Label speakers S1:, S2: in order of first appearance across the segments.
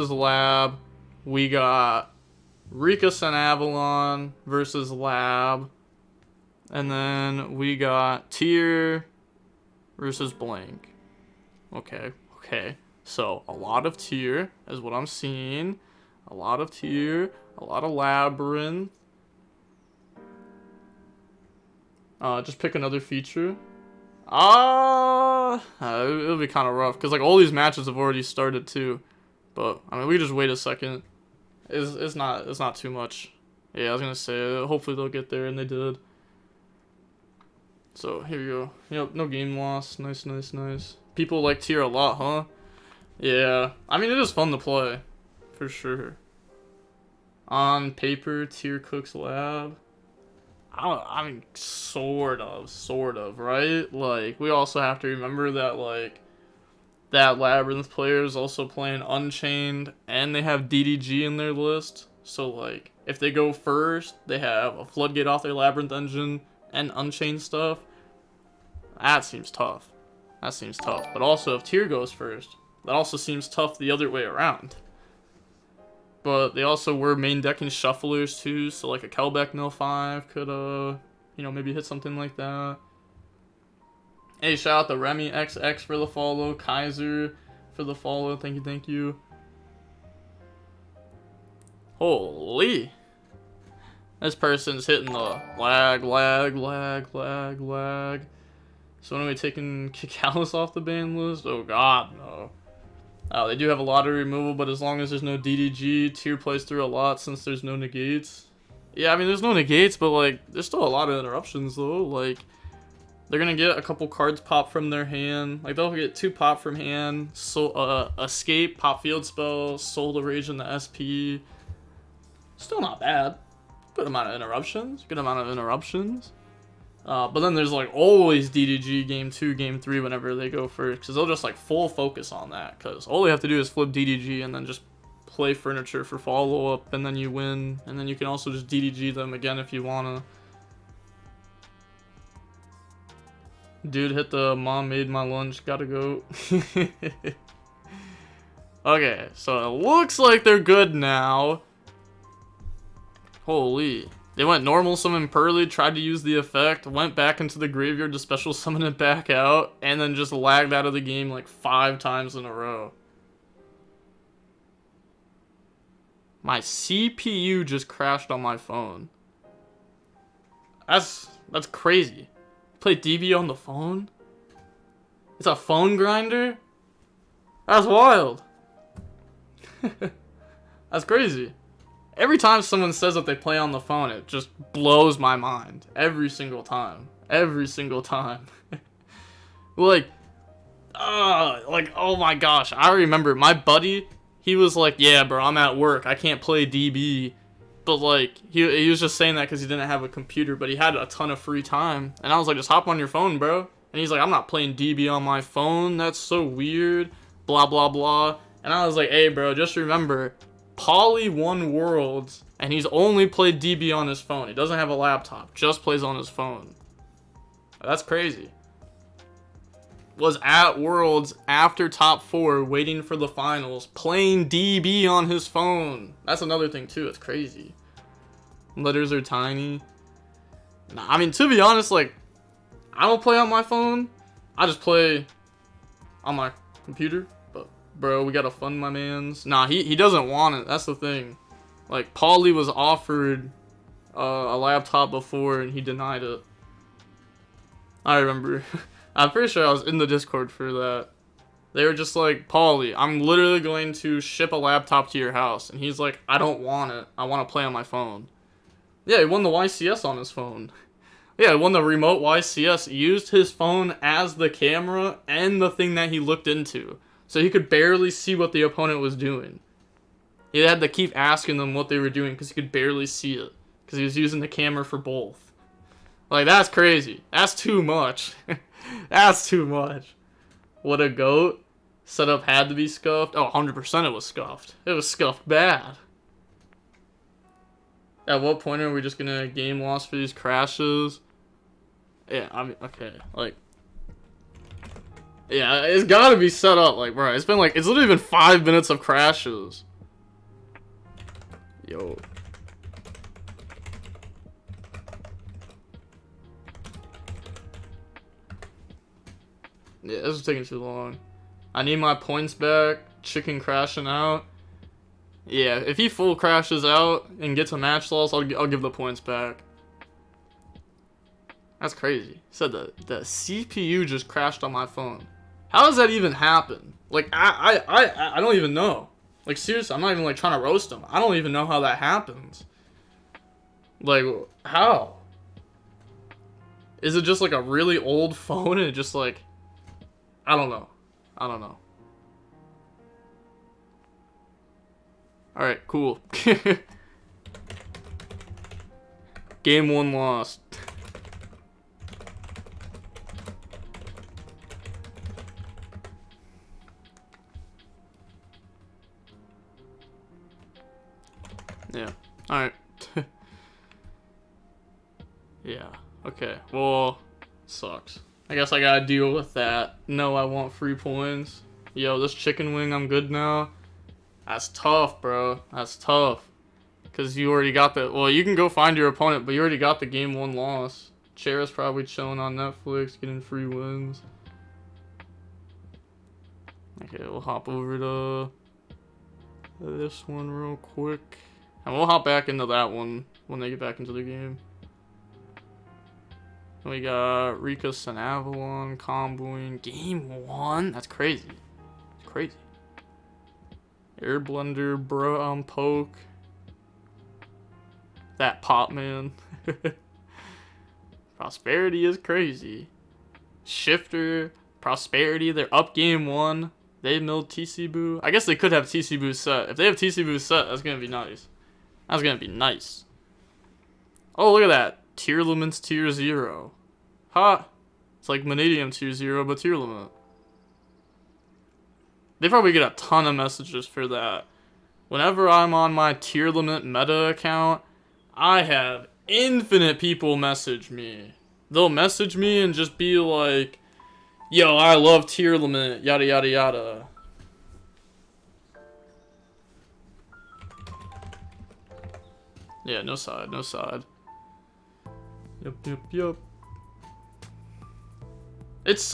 S1: Lab. We got Rikus and Avalon versus Lab. And then we got Tier versus Blank. Okay. So, a lot of Tier is what I'm seeing. A lot of Tier. A lot of Labyrinth. Just pick another feature. It'll be kind of rough. Because, like, all these matches have already started, too. But, I mean, we just wait a second. It's not too much. Yeah, I was gonna say, hopefully they'll get there, and they did. So, here we go. Yep, no game loss. Nice. People like Tier a lot, huh? Yeah. I mean, it is fun to play. For sure. On paper, Tier cooks Lab. I mean, sort of, right? Like, we also have to remember that, like, that Labyrinth player is also playing Unchained, and they have DDG in their list. So, like, if they go first, they have a Floodgate off their Labyrinth engine and Unchained stuff. That seems tough. But also, if Tier goes first, that also seems tough the other way around. But they also were main decking shufflers too, so like a Kelbeck No 5 could, maybe hit something like that. Hey, shout out to Remy XX for the follow, Kaiser for the follow, thank you. Holy! This person's hitting the lag. So when are we taking Kikalis off the ban list? Oh god, no. They do have a lot of removal, but as long as there's no DDG, Tier plays through a lot since there's no negates. Yeah, I mean, there's no negates, but, like, there's still a lot of interruptions, though. Like, they're gonna get a couple cards pop from their hand. Like, they'll get 2 pop from hand. So, Escape, pop Field Spell, Soul to Rage in the SP. Still not bad. Good amount of interruptions. But then there's, like, always DDG game 2, game 3 whenever they go first. Because they'll just, like, full focus on that. Because all they have to do is flip DDG and then just play Furniture for follow-up. And then you win. And then you can also just DDG them again if you want to. Dude, hit the mom made my lunch. Gotta go. Okay, so it looks like they're good now. Holy. They went normal summon Purrely, tried to use the effect, went back into the graveyard to special summon it back out, and then just lagged out of the game like 5 times in a row. My CPU just crashed on my phone. That's crazy. Play DB on the phone? It's a phone grinder? That's wild. That's crazy. Every time someone says that they play on the phone, it just blows my mind. Every single time. Like, oh my gosh. I remember my buddy, he was like, yeah, bro, I'm at work. I can't play DB. But, like, he was just saying that because he didn't have a computer, but he had a ton of free time. And I was like, just hop on your phone, bro. And he's like, I'm not playing DB on my phone. That's so weird. Blah, blah, blah. And I was like, hey, bro, just remember, Pauly won Worlds, and he's only played DB on his phone. He doesn't have a laptop, just plays on his phone. That's crazy. Was at Worlds after top 4, waiting for the finals, playing DB on his phone. That's another thing too, it's crazy. Letters are tiny. Nah, I mean, to be honest, like, I don't play on my phone. I just play on my computer. Bro, we gotta fund my mans. Nah, he doesn't want it. That's the thing. Like, Pauly was offered a laptop before, and he denied it. I remember. I'm pretty sure I was in the Discord for that. They were just like, Pauly, I'm literally going to ship a laptop to your house. And he's like, I don't want it. I want to play on my phone. Yeah, he won the YCS on his phone. Yeah, he won the remote YCS. He used his phone as the camera and the thing that he looked into. So he could barely see what the opponent was doing. He had to keep asking them what they were doing because he could barely see it. Because he was using the camera for both. Like, that's crazy. That's too much. That's too much. What a goat. Setup had to be scuffed. Oh, 100% it was scuffed. It was scuffed bad. At what point are we just going to game loss for these crashes? Yeah, I mean, okay. Like, yeah, it's gotta be set up, like, bro, it's literally been 5 minutes of crashes. Yo. Yeah, this is taking too long. I need my points back. Chicken crashing out. Yeah, if he full crashes out and gets a match loss, I'll give the points back. That's crazy. He said the CPU just crashed on my phone. How does that even happen? Like, I don't even know. Like, seriously, I'm not even, like, trying to roast him. I don't even know how that happens. Like, how? Is it just, like, a really old phone and it just, like... I don't know. I don't know. Alright, cool. Game 1 lost. Yeah. Alright. Yeah. Okay. Well, sucks. I guess I gotta deal with that. No, I want free points. Yo, this chicken wing, I'm good now. That's tough, bro. That's tough. Because you already got the... Well, you can go find your opponent, but you already got the game 1 loss. Chair's probably chilling on Netflix, getting free wins. Okay, we'll hop over to this one real quick. And we'll hop back into that one when they get back into the game. We got Rika Sanavalon comboing game 1. That's crazy. It's crazy. Air Blender, bro, poke. That pop man. Prosperity is crazy. Shifter, Prosperity, they're up game 1. They milled TC Boo. I guess they could have TC Boo set. If they have TC Boo set, that's gonna be nice. That's gonna be nice. Oh, look at that. Tearlaments tier 0. Ha! It's like Vanadium tier 0, but Tearlament. They probably get a ton of messages for that. Whenever I'm on my Tearlament meta account, I have infinite people message me. They'll message me and just be like, yo, I love Tearlament, yada yada yada. Yeah, no side, no side. Yep. It's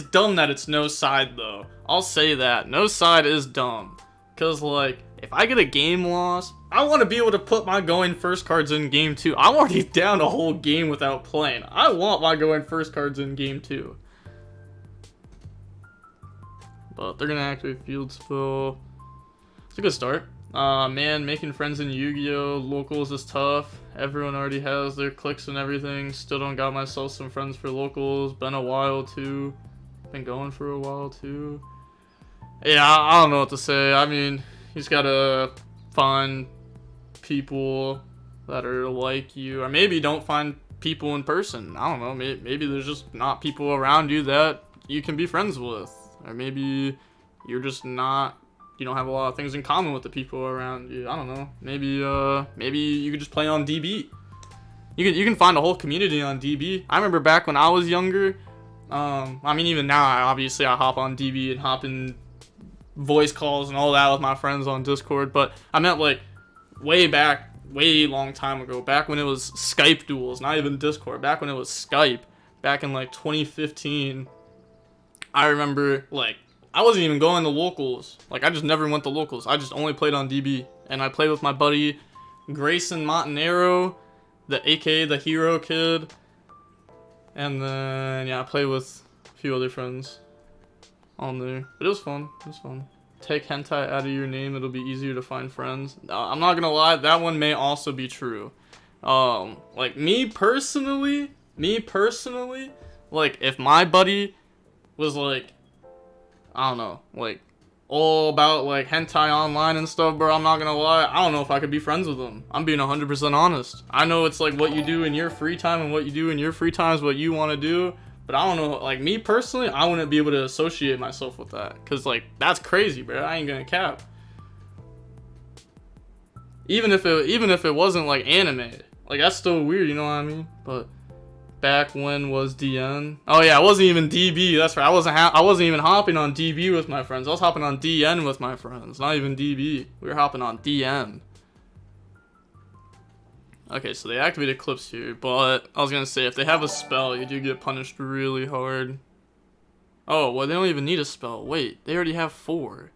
S1: dumb that it's no side though. I'll say that. No side is dumb. Cause like, if I get a game loss, I want to be able to put my going first cards in game 2. I'm already down a whole game without playing. I want my going first cards in game 2. But they're gonna activate field spell. It's a good start. Man, making friends in YuGiOh locals is tough. Everyone already has their clicks and everything. Still don't got myself some friends for locals. Been a while too. Been going for a while too. Yeah, I don't know what to say. I mean, you just gotta find people that are like you. Or maybe don't find people in person. I don't know. Maybe there's just not people around you that you can be friends with. Or maybe you're just not... You don't have a lot of things in common with the people around you. I don't know. Maybe you could just play on DB. You can find a whole community on DB. I remember back when I was younger. I mean, even now, obviously I hop on DB and hop in voice calls and all that with my friends on Discord. But I meant like way long time ago. Back when it was Skype duels, not even Discord. Back when it was Skype. Back in like 2015. I remember like. I wasn't even going to locals. Like, I just never went to locals. I just only played on DB. And I played with my buddy Grayson Montanero, aka the Hero Kid. And then, yeah, I played with a few other friends on there. But it was fun. It was fun. Take hentai out of your name. It'll be easier to find friends. I'm not gonna lie. That one may also be true. Like, me personally, like, if my buddy was, like, I don't know, like, all about, like, hentai online and stuff, bro, I'm not gonna lie, I don't know if I could be friends with them. I'm being 100% honest. I know it's, like, what you do in your free time, and what you do in your free time is what you want to do, but I don't know, like, me personally, I wouldn't be able to associate myself with that, because, like, that's crazy, bro, I ain't gonna cap. Even if it wasn't, like, anime, like, that's still weird, you know what I mean, but... Back when was DN? Oh yeah, I wasn't even DB. That's right. I wasn't even hopping on DB with my friends. I was hopping on DN with my friends. Not even DB. We were hopping on DN. Okay, so they activate Eclipse here, but I was gonna say, if they have a spell, you do get punished really hard. Oh, well, they don't even need a spell. Wait, they already have 4.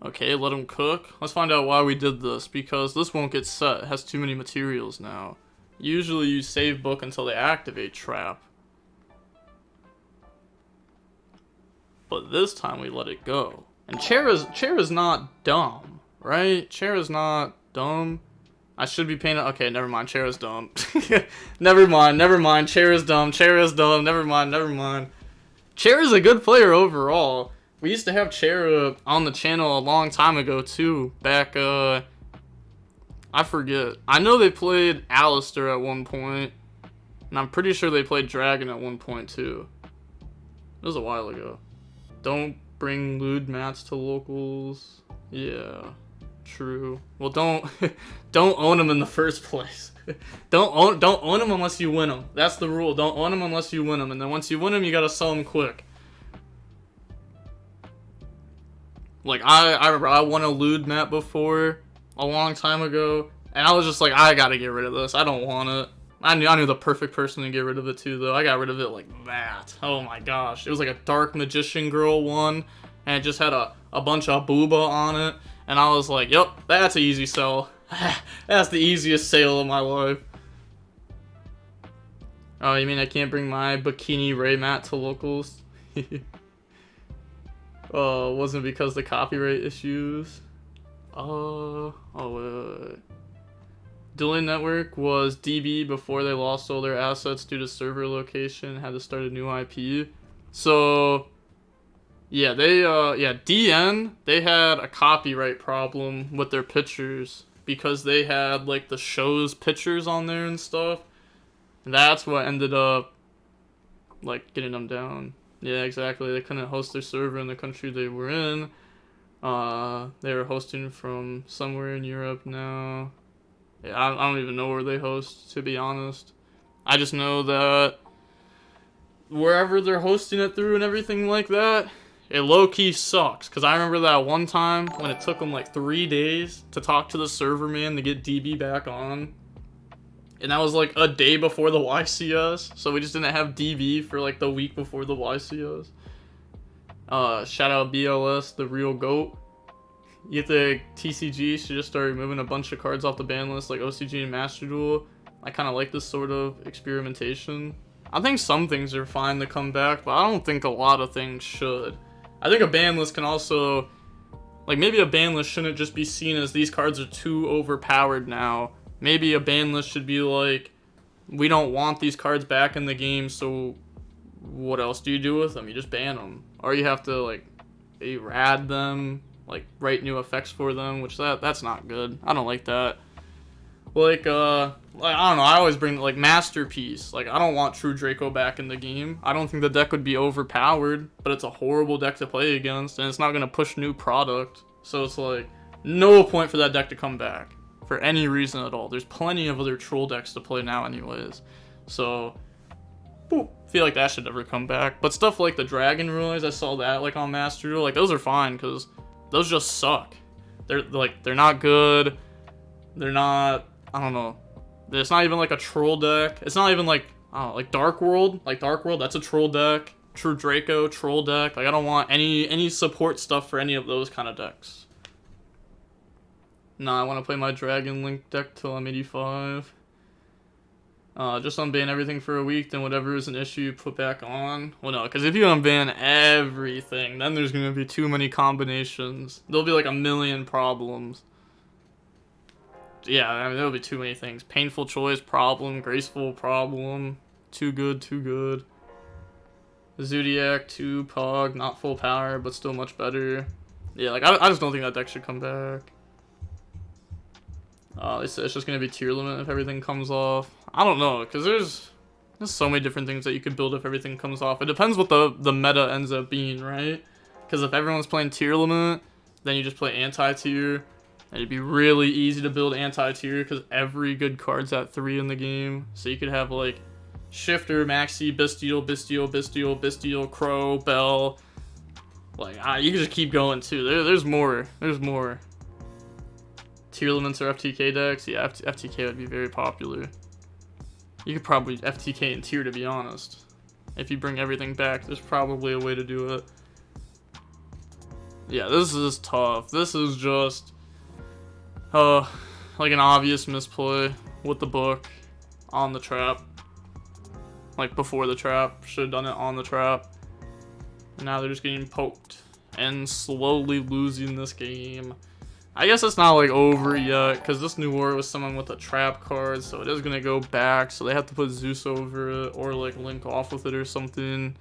S1: Okay, let them cook. Let's find out why we did this, because this won't get set. It has too many materials now. Usually you save book until they activate trap. But this time we let it go. And Chair is not dumb, right? Chair is not dumb. I should be paying. Okay, never mind. Chair is dumb. Never mind. Chair is dumb. Chair is dumb. Never mind. Chair is a good player overall. We used to have Chair on the channel a long time ago too. Back I forget. I know they played Alistair at one point, and I'm pretty sure they played Dragon at one point too. It was a while ago. Don't bring lewd mats to locals. Yeah, true. Well, don't own them in the first place. don't own them unless you win them. That's the rule. Don't own them unless you win them, and then once you win them, you gotta sell them quick. Like I remember I won a lewd mat before a long time ago, and I was just like, I gotta get rid of this. I don't want it. I knew the perfect person to get rid of it too, though. I got rid of it like that. Oh my gosh. It was like a Dark Magician Girl one, and it just had a bunch of booba on it. And I was like, yep, that's an easy sell. That's the easiest sale of my life. Oh, you mean I can't bring my Bikini Ray mat to locals? Oh, wasn't it because of the copyright issues? Wait. Dueling Network was DB before they lost all their assets due to server location, had to start a new IP. So, yeah, DN, they had a copyright problem with their pictures because they had, like, the show's pictures on there and stuff. And that's what ended up, like, getting them down. Yeah, exactly. They couldn't host their server in the country they were in. They were hosting from somewhere in Europe now. Yeah, I don't even know where they host, to be honest. I just know that wherever they're hosting it through and everything like that, it low-key sucks. Because I remember that one time when it took them like 3 days to talk to the server man to get DB back on. And that was like a day before the YCS. So we just didn't have DB for like the week before the YCS. Shout out BLS, the real GOAT. You think TCG should just start removing a bunch of cards off the ban list like OCG and Master Duel? I kind of like this sort of experimentation. I think some things are fine to come back, but I don't think a lot of things should. I think a ban list can also... Like, maybe a ban list shouldn't just be seen as these cards are too overpowered now. Maybe a ban list should be like, we don't want these cards back in the game, so what else do you do with them? You just ban them. Or you have to, like, rad them, like, write new effects for them, which that's not good. I don't like that. Like, I don't know, I always bring, like, Masterpiece. Like, I don't want True Draco back in the game. I don't think the deck would be overpowered, but it's a horrible deck to play against, and it's not going to push new product. So it's, like, no point for that deck to come back. For any reason at all. There's plenty of other troll decks to play now anyways. So, boop. I feel like that should never come back. But stuff like the Dragon Rules, I saw that, like, on Master Duel. Like, those are fine, because those just suck. They're not good. They're not... I don't know. It's not even like a troll deck. It's not even like, I don't know, like Dark World. Like Dark World, that's a troll deck. True Draco, troll deck. Like I don't want any support stuff for any of those kind of decks. No, I want to play my Dragon Link deck till I'm 85. Just unban everything for a week, then whatever is an issue you put back on. Well, no, because if you unban everything, then there's going to be too many combinations. There'll be like a million problems. Yeah, I mean, there'll be too many things. Painful choice, problem. Graceful, problem. Too good, too good. Zodiac, 2, Pog, not full power, but still much better. Yeah, like, I just don't think that deck should come back. It's just going to be Tearlaments if everything comes off. I don't know, because there's so many different things that you could build if everything comes off. It depends what the meta ends up being, right? Because if everyone's playing Tearlaments, then you just play anti-tier. It'd be really easy to build anti-tier because every good card's at 3 in the game. So you could have like Shifter, Maxi, Bestial, Crow, Bell. Like, you can just keep going too. There's more. Tearlaments or FTK decks, yeah, FTK would be very popular. You could probably FTK in tier, to be honest. If you bring everything back, there's probably a way to do it. Yeah, this is tough. This is just, like an obvious misplay with the book on the trap. Like before the trap, should have done it on the trap. And now they're just getting poked and slowly losing this game. I guess it's not like over yet, because this new war was someone with a trap card, so it is gonna go back, so they have to put Zeus over it, or like link off with it or something.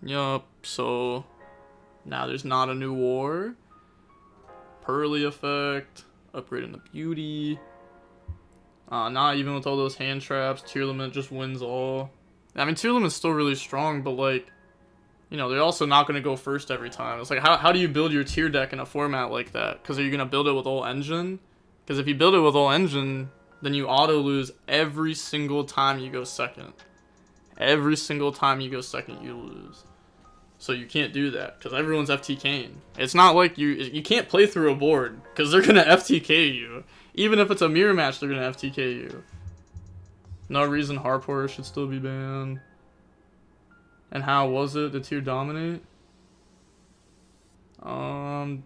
S1: Yup, so now there's not a new war. Purrely effect, upgrading the beauty. Not even with all those hand traps, Tearlament just wins all. I mean, Tearlament's still really strong, but like, you know, they're also not going to go first every time. It's like, how do you build your tier deck in a format like that? Because are you going to build it with all engine? Because if you build it with all engine, then you auto lose every single time you go second. Every single time you go second, you lose. So you can't do that, because everyone's FTKing. It's not like you can't play through a board, because they're going to FTK you. Even if it's a mirror match, they're going to FTK you. No reason Harpor should still be banned. And how was it? Did tier dominate? A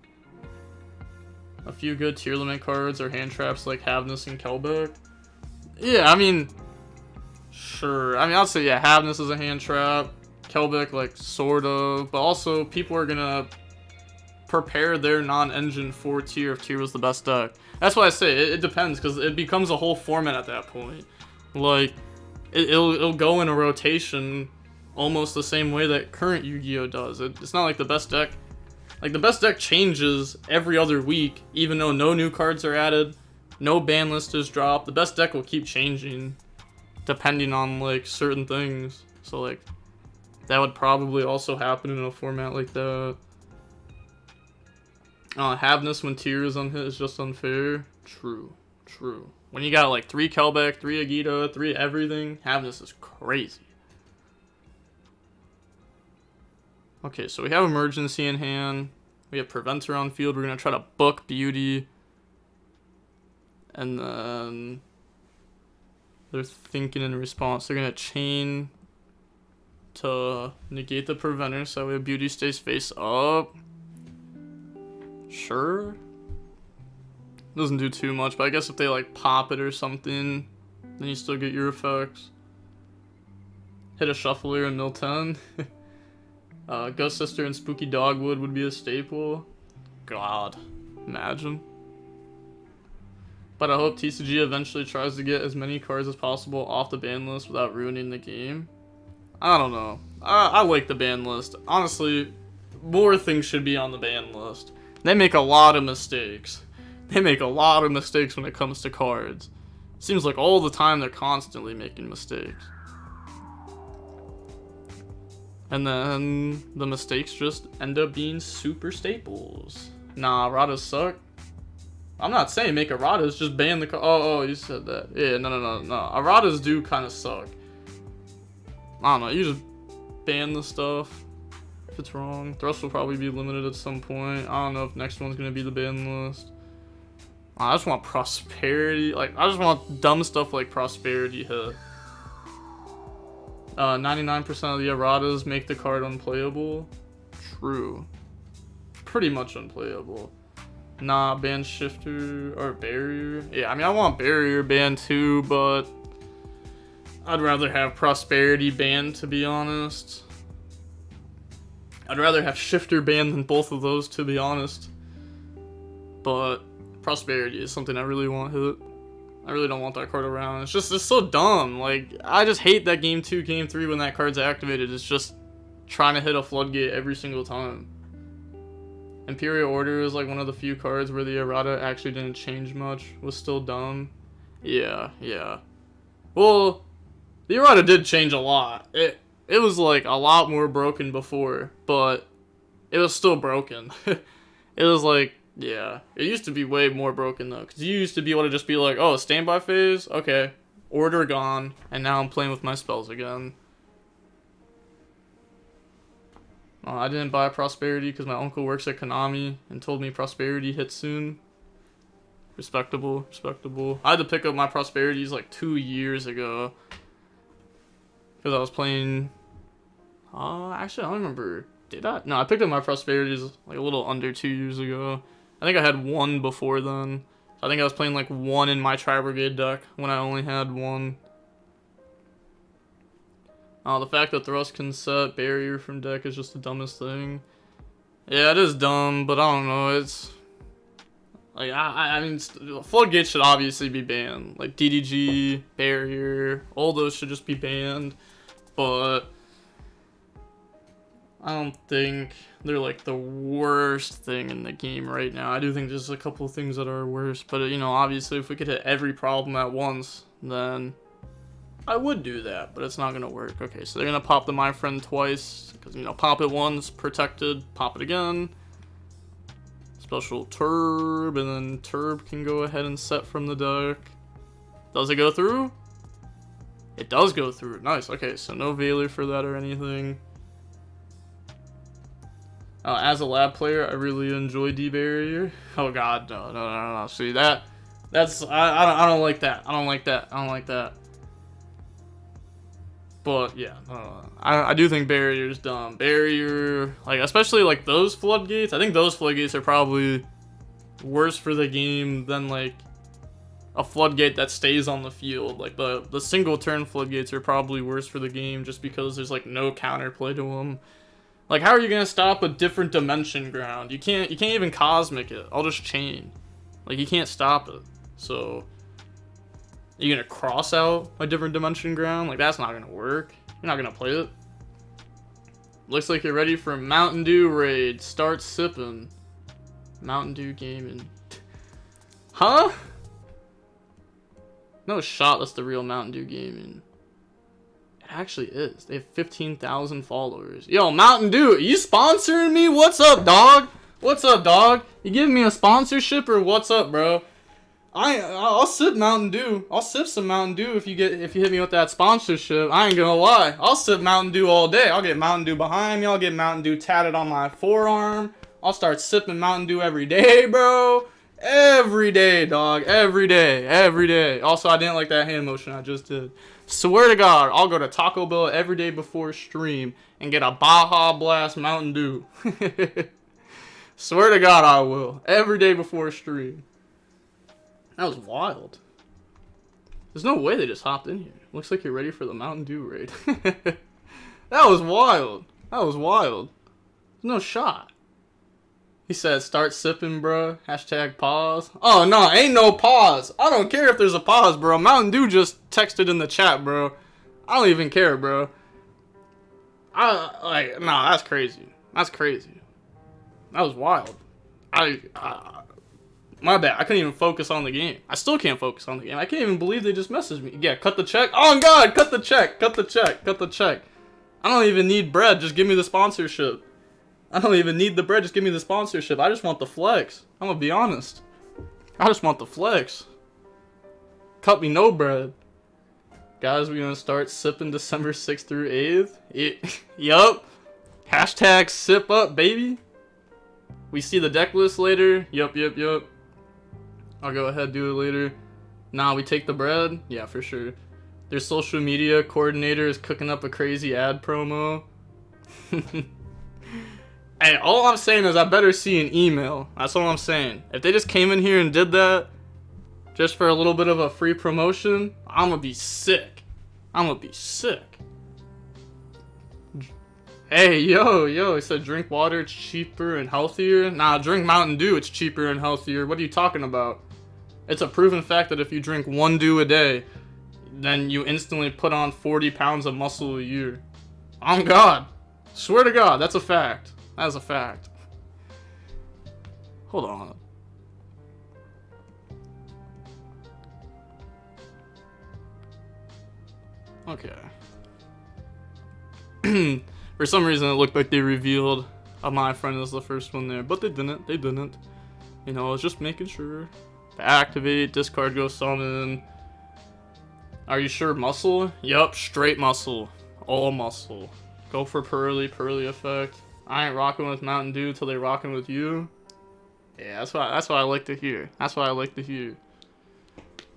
S1: few good Tearlament cards or hand traps like Havness and Kelbeck. Yeah, I mean, sure. I mean, I'd say, yeah, Havness is a hand trap. Kelbeck, like, sort of. But also, people are gonna prepare their non-engine for tier if tier was the best deck. That's why I say it depends, because it becomes a whole format at that point. Like, it'll go in a rotation almost the same way that current YuGiOh does. It's not like the best deck. Like, the best deck changes every other week, even though no new cards are added, no ban list is dropped. The best deck will keep changing, depending on, like, certain things. So, like, that would probably also happen in a format like that. Havness when tier is unhit is just unfair. True. True. When you got, like, 3 Kelbeck, 3 YuGiOh, 3 everything, Havness is crazy. Okay, so we have Emergency in hand. We have Preventer on field. We're going to try to book Beauty. And then they're thinking in response. They're going to chain to negate the Preventer so that way Beauty stays face up. Sure. Doesn't do too much, but I guess if they like pop it or something, then you still get your effects. Hit a Shuffler and mill 10. Ghost Sister and Spooky Dogwood would be a staple. God, imagine. But I hope TCG eventually tries to get as many cards as possible off the ban list without ruining the game. I don't know. I like the ban list. Honestly, more things should be on the ban list. They make a lot of mistakes. They make a lot of mistakes when it comes to cards. Seems like all the time they're constantly making mistakes. And then the mistakes just end up being super staples. Nah, erratas suck. I'm not saying make erratas, just ban the card. Oh, you said that. Yeah, no. Erratas do kind of suck. I don't know, you just ban the stuff if it's wrong. Thrust will probably be limited at some point. I don't know if next one's gonna be the ban list. I just want prosperity. Like, I just want dumb stuff like prosperity hit. 99% of the erratas make the card unplayable. True. Pretty much unplayable. Nah, ban shifter or barrier. Yeah, I mean, I want barrier banned too, but I'd rather have prosperity banned, to be honest. I'd rather have shifter banned than both of those, to be honest. But prosperity is something I really want hit. I really don't want that card around. It's so dumb. Like, I just hate that game 2, game 3 when that card's activated. It's just trying to hit a floodgate every single time. Imperial Order is like one of the few cards where the errata actually didn't change much. Was still dumb. Yeah. Well, the errata did change a lot. It was like a lot more broken before, but it was still broken. It was like, yeah, it used to be way more broken though, because you used to be able to just be like, oh, standby phase, okay, order gone, and now I'm playing with my spells again. I didn't buy Prosperity because my uncle works at Konami and told me Prosperity hits soon. Respectable, respectable. I had to pick up my Prosperities like 2 years ago. Because I was playing... actually, I don't remember. Did I? No, I picked up my Prosperities like a little under 2 years ago. I think I had one before then. I think I was playing like one in my Tri-Brigade deck when I only had one. The fact that Thrust can set barrier from deck is just the dumbest thing. Yeah, it is dumb, but I don't know. It's like I mean, Floodgates should obviously be banned. Like DDG, barrier, all those should just be banned. But I don't think they're like the worst thing in the game right now. I do think there's a couple of things that are worse. But you know, obviously, if we could hit every problem at once, then I would do that, but it's not gonna work. Okay, so they're gonna pop the My Friend twice, because, you know, pop it once, protected, pop it again. Special Turb, and then Turb can go ahead and set from the deck. Does it go through? It does go through. Nice, okay, so no Veiler for that or anything. As a lab player, I really enjoy D-Barrier. Oh god, no. See, that's, I don't like that. I don't like that. But yeah, I do think barrier's dumb. Barrier, like, especially like those floodgates. I think those floodgates are probably worse for the game than like a floodgate that stays on the field. Like the single turn floodgates are probably worse for the game just because there's like no counterplay to them. Like, how are you gonna stop a different dimension ground? You can't even cosmic it. I'll just chain. Like, you can't stop it. So are you gonna cross out a different dimension ground? Like, that's not gonna work. You're not gonna play it. Looks like you're ready for Mountain Dew raid. Start sipping. Mountain Dew gaming. Huh? No shot that's the real Mountain Dew gaming. It actually is. They have 15,000 followers. Yo, Mountain Dew, are you sponsoring me? What's up, dog? What's up, dog? You giving me a sponsorship or what's up, bro? I'll sip Mountain Dew. I'll sip some Mountain Dew if you hit me with that sponsorship. I ain't gonna lie. I'll sip Mountain Dew all day. I'll get Mountain Dew behind me. I'll get Mountain Dew tatted on my forearm. I'll start sipping Mountain Dew every day, bro. Every day, dog. Every day. Every day. Also, I didn't like that hand motion I just did. Swear to God, I'll go to Taco Bell every day before stream and get a Baja Blast Mountain Dew. Swear to God, I will. Every day before stream. That was wild. There's no way they just hopped in here. Looks like you're ready for the Mountain Dew raid. That was wild. That was wild. There's no shot. He said, start sipping, bro. Hashtag pause. Oh, no, ain't no pause. I don't care if there's a pause, bro. Mountain Dew just texted in the chat, bro. I don't even care, bro. Nah, that's crazy. That's crazy. That was wild. My bad. I couldn't even focus on the game. I still can't focus on the game. I can't even believe they just messaged me. Yeah, cut the check. Oh, God, cut the check. Cut the check. Cut the check. I don't even need bread. Just give me the sponsorship. I don't even need the bread. Just give me the sponsorship. I just want the flex. I'm going to be honest. I just want the flex. Cut me no bread. Guys, we're going to start sipping December 6th through 8th. Yup. Hashtag sip up, baby. We see the deck list later. Yup. I'll go ahead and do it later. Nah, we take the bread? Yeah, for sure. Their social media coordinator is cooking up a crazy ad promo. Hey, all I'm saying is I better see an email. That's all I'm saying. If they just came in here and did that just for a little bit of a free promotion, I'm gonna be sick. I'm gonna be sick. Hey, yo, it said drink water, it's cheaper and healthier. Nah, drink Mountain Dew, it's cheaper and healthier. What are you talking about? It's a proven fact that if you drink 1 Dew a day, then you instantly put on 40 pounds of muscle a year. On God. Swear to God, that's a fact. That is a fact. Hold on. Okay. For some reason, it looked like they revealed My Friend as the first one there, but they didn't. They didn't. You know, I was just making sure. Activate, discard, go summon. Are you sure muscle? Yup, straight muscle. All muscle. Go for Purrely effect. I ain't rocking with Mountain Dew till they rocking with you. Yeah, that's what I like to hear. That's what I like to hear.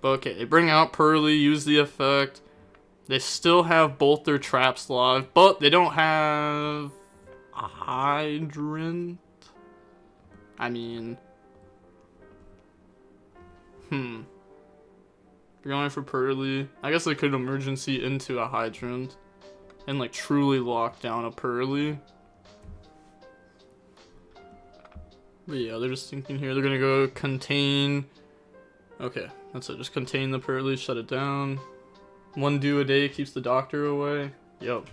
S1: But okay, they bring out Purrely, use the effect. They still have both their traps live, but they don't have a Hydrant. I mean, If you're going for Purrely, I guess they could emergency into a Hydrant and like truly lock down a Purrely. But yeah, they're just thinking here. They're gonna go contain. Okay, that's it. Just contain the Purrely, shut it down. 1 Dew a day keeps the doctor away. Yup.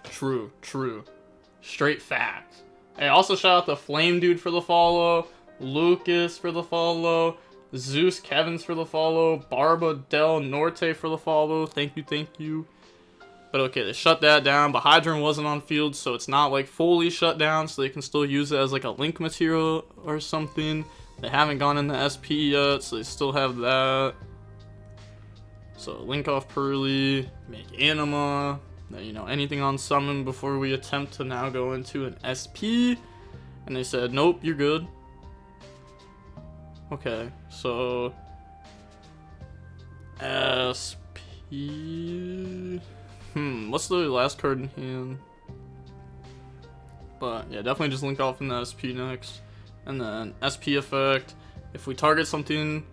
S1: True. Straight facts. Hey, also shout out to Flame Dude for the follow, Lucas for the follow, Zeus Kevins for the follow, Barba Del Norte for the follow. Thank you. But okay, they shut that down, but Hydrant wasn't on field, so it's not like fully shut down, so they can still use it as like a link material or something. They haven't gone into SP yet, so they still have that. So link off Purrely, make Anima, you know, anything on summon before we attempt to now go into an SP. And they said, nope, you're good. Okay, so SP. What's the last card in hand? But yeah, definitely just link off in the SP next. And then SP effect. If we target something.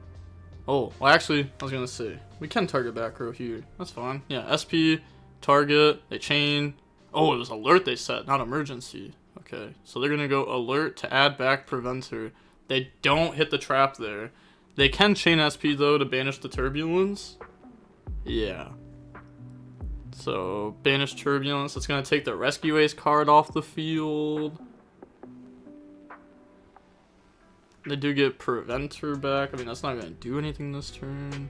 S1: Oh, well, actually, I was gonna say we can target back row here. That's fine. Yeah, SP, target, they chain. Oh, it was alert they set, not emergency. Okay, so they're gonna go alert to add back preventer. They don't hit the trap there. They can chain SP though to banish the turbulence. Yeah. So, banish turbulence. It's going to take the rescue ace card off the field. They do get preventer back. I mean, that's not going to do anything this turn.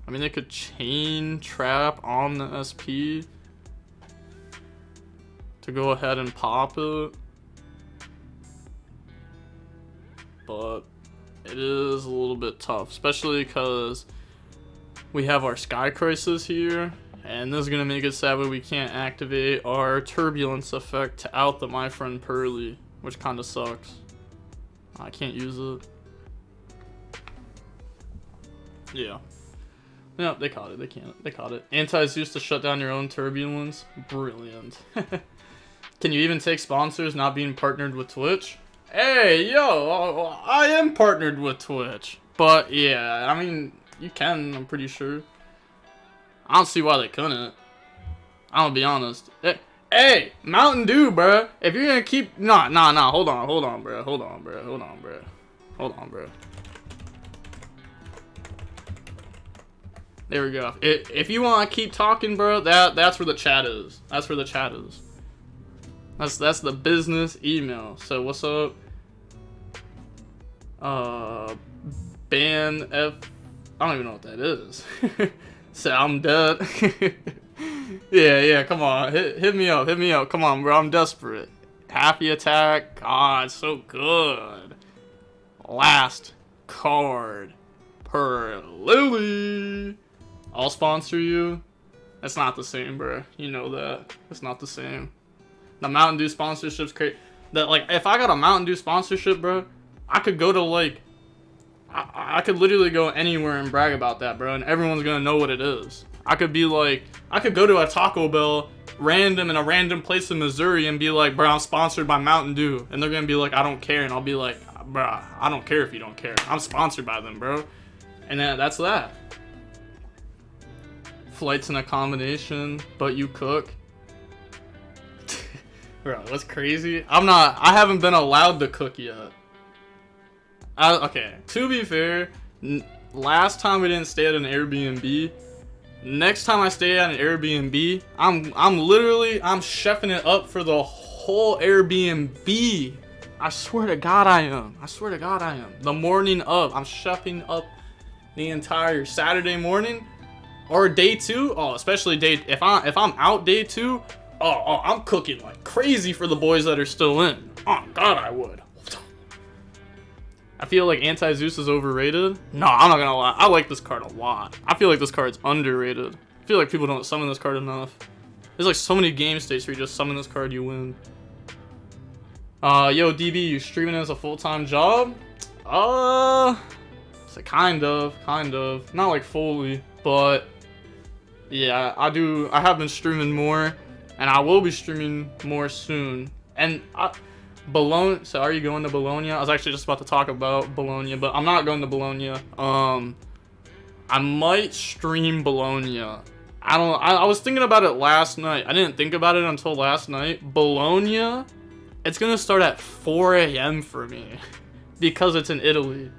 S1: I mean, they could chain trap on the SP to go ahead and pop it. But it is a little bit tough, especially because we have our Sky Crisis here. And this is going to make it sad that we can't activate our Turbulence effect to out the My Friend Purrely, which kind of sucks. I can't use it. Yeah. No, they caught it. They can't. They caught it. Anti-Zeus to shut down your own Turbulence. Brilliant. Can you even take sponsors not being partnered with Twitch? Hey, yo, I am partnered with Twitch. But yeah, I mean, you can, I'm pretty sure. I don't see why they couldn't. I'll be honest. Hey, Mountain Dew, bro. If you're gonna keep... Nah. Hold on, bro. There we go. If you want to keep talking, bro, that's where the chat is. That's the business email. So, what's up? Ban F... I don't even know what that is. So I'm dead. yeah, come on. Hit me up. Come on, bro. I'm desperate. Happy attack. God, so good. Last card. Purrely. I'll sponsor you. That's not the same, bro. You know that. It's not the same. The Mountain Dew sponsorship's crazy. Like, if I got a Mountain Dew sponsorship, bro, I could go to, like... I could literally go anywhere and brag about that, bro, and everyone's gonna know what it is. I could be like, I could go to a Taco Bell random in a random place in Missouri and be like, bro, I'm sponsored by Mountain Dew, and they're gonna be like, I don't care, and I'll be like, bro, I don't care if you don't care. I'm sponsored by them, bro. And then that's that. Flight's an accommodation, but you cook. Bro, what's crazy? I haven't been allowed to cook yet. Okay, to be fair, last time we didn't stay at an Airbnb. Next time I stay at an Airbnb, I'm chefing it up for the whole Airbnb. I swear to God I am. The morning of, I'm chefing up the entire Saturday morning or day 2. Oh, especially if I'm out day 2. Oh, I'm cooking like crazy for the boys that are still in. Oh God, I would. I feel like Anti-Zeus is overrated. No, I'm not gonna lie. I like this card a lot. I feel like this card's underrated. I feel like people don't summon this card enough. There's like so many game states where you just summon this card, you win. Yo, DB, you streaming as a full-time job? So kind of. Not like fully, but yeah, I have been streaming more, and I will be streaming more soon. And Bologna, so are you going to Bologna? I was actually just about to talk about Bologna, but I'm not going to Bologna. I might stream Bologna. I was thinking about it last night. I didn't think about it until last night. Bologna, it's gonna start at 4 a.m. for me because it's in Italy.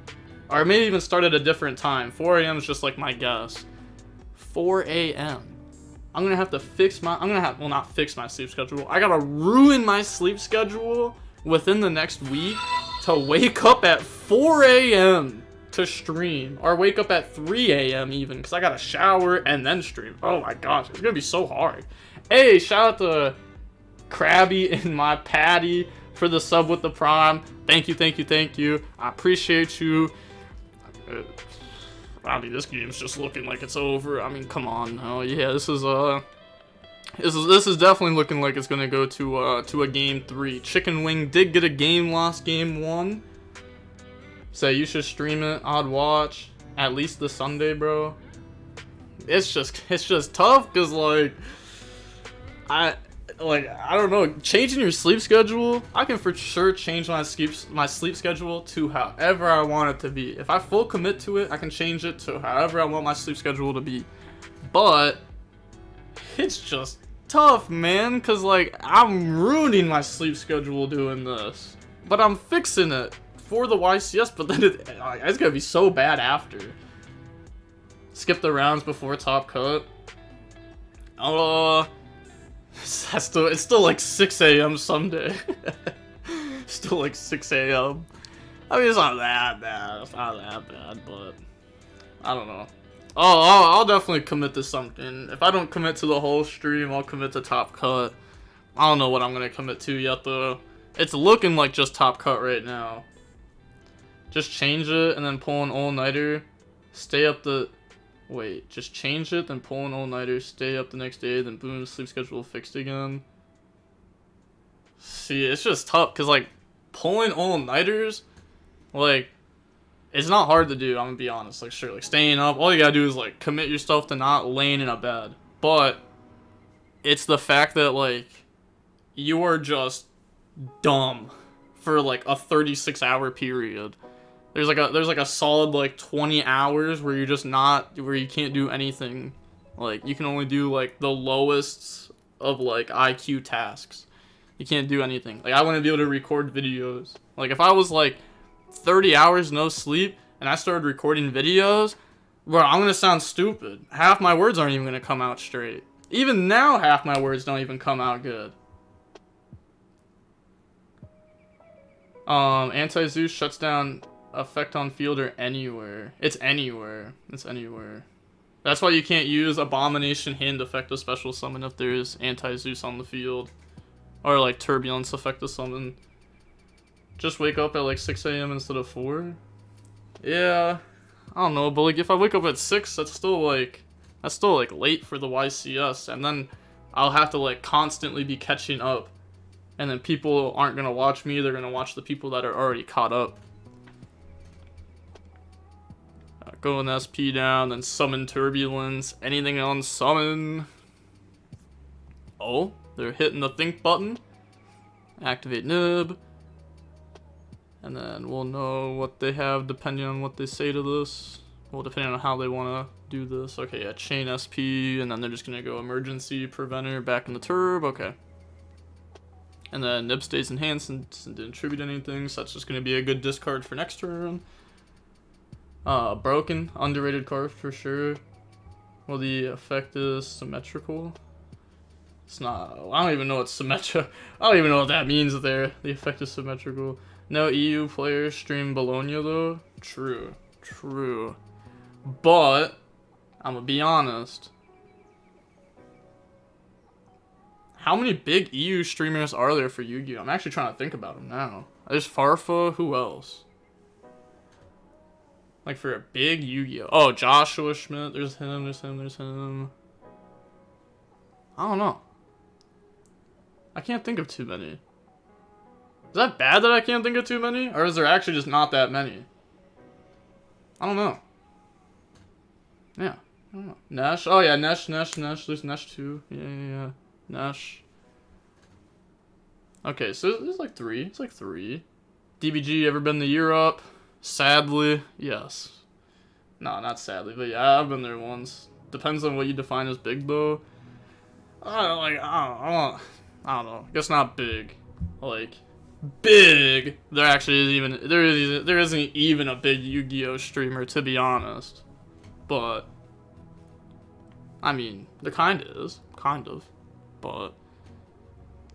S1: Or maybe even start at a different time. 4 a.m. is just like my guess. 4 a.m. I'm gonna have to well, not fix my sleep schedule. I gotta ruin my sleep schedule within the next week to wake up at 4 a.m. to stream. Or wake up at 3 a.m. even, because I gotta shower and then stream. Oh my gosh, it's gonna be so hard. Hey, shout out to Krabby and my Patty for the sub with the Prime. Thank you. I appreciate you. I mean, this game's just looking like it's over. I mean, come on. Oh yeah, this is definitely looking like it's gonna go to a game 3. Chicken Wing did get a game loss game 1. So you should stream it. I'd watch at least the Sunday, bro. It's just tough because I don't know, changing your sleep schedule, I can for sure change my sleep schedule to however I want it to be. If I full commit to it, I can change it to however I want my sleep schedule to be. But it's just tough, man, because I'm ruining my sleep schedule doing this. But I'm fixing it for the YCS, but then it's gonna be so bad after. Skip the rounds before top cut. It's still like 6 a.m. Sunday. Still like 6 a.m. I mean, it's not that bad. But I don't know. I'll definitely commit to something. If I don't commit to the whole stream, I'll commit to top cut. I don't know what I'm gonna commit to yet, though. It's looking like just top cut right now. Just change it and then pull an all-nighter. Stay up the... Wait, just change it, then pull an all-nighter, stay up the next day, then boom, sleep schedule fixed again. See, it's just tough, because, pulling all-nighters, it's not hard to do, I'm gonna be honest. Sure, staying up, all you gotta do is, commit yourself to not laying in a bed. But, it's the fact that, you are just dumb for, a 36-hour period. There's a solid 20 hours where you're just where you can't do anything. You can only do the lowest of IQ tasks. You can't do anything. I wouldn't be able to record videos. If I was 30 hours no sleep and I started recording videos, bro, I'm gonna sound stupid. Half my words aren't even gonna come out straight. Even now, half my words don't even come out good. Anti-Zeus shuts down effect on field or anywhere. It's anywhere. That's why you can't use Abomination Hand effect of special summon if there's Anti-Zeus on the field. Or Turbulence effect of summon. Just wake up at 6 a.m. instead of 4? Yeah. I don't know, but if I wake up at 6, that's still late for the YCS. And then I'll have to constantly be catching up. And then people aren't gonna watch me, they're gonna watch the people that are already caught up. Go an SP down, then summon Turbulence. Anything on summon. Oh, they're hitting the think button. Activate Nib. And then we'll know what they have depending on what they say to this. Well, depending on how they want to do this. Okay, yeah, chain SP, and then they're just going to go emergency preventer back in the turb. Okay. And then Nib stays enhanced and didn't tribute anything, so that's just going to be a good discard for next turn. Broken, underrated card for sure. Well, the effect is symmetrical. It's not, I don't even know what's symmetrical. I don't even know what that means there. The effect is symmetrical. No EU players stream Bologna though. True. But, I'm gonna be honest. How many big EU streamers are there for YuGiOh? I'm actually trying to think about them now. There's Farfa, who else? For a big YuGiOh. Oh, Joshua Schmidt. There's him. I don't know. I can't think of too many. Is that bad that I can't think of too many? Or is there actually just not that many? I don't know. Yeah. I don't know. Nesh. Oh yeah, Nesh. There's Nesh too. Yeah. Nesh. Okay, so there's like 3. It's like 3. DBG ever been to Europe? Sadly, yes. No, not sadly, but yeah, I've been there once. Depends on what you define as big though. I don't know. I guess not big. Like big. There actually there isn't even a big YuGiOh streamer, to be honest. But I mean, there kind of, but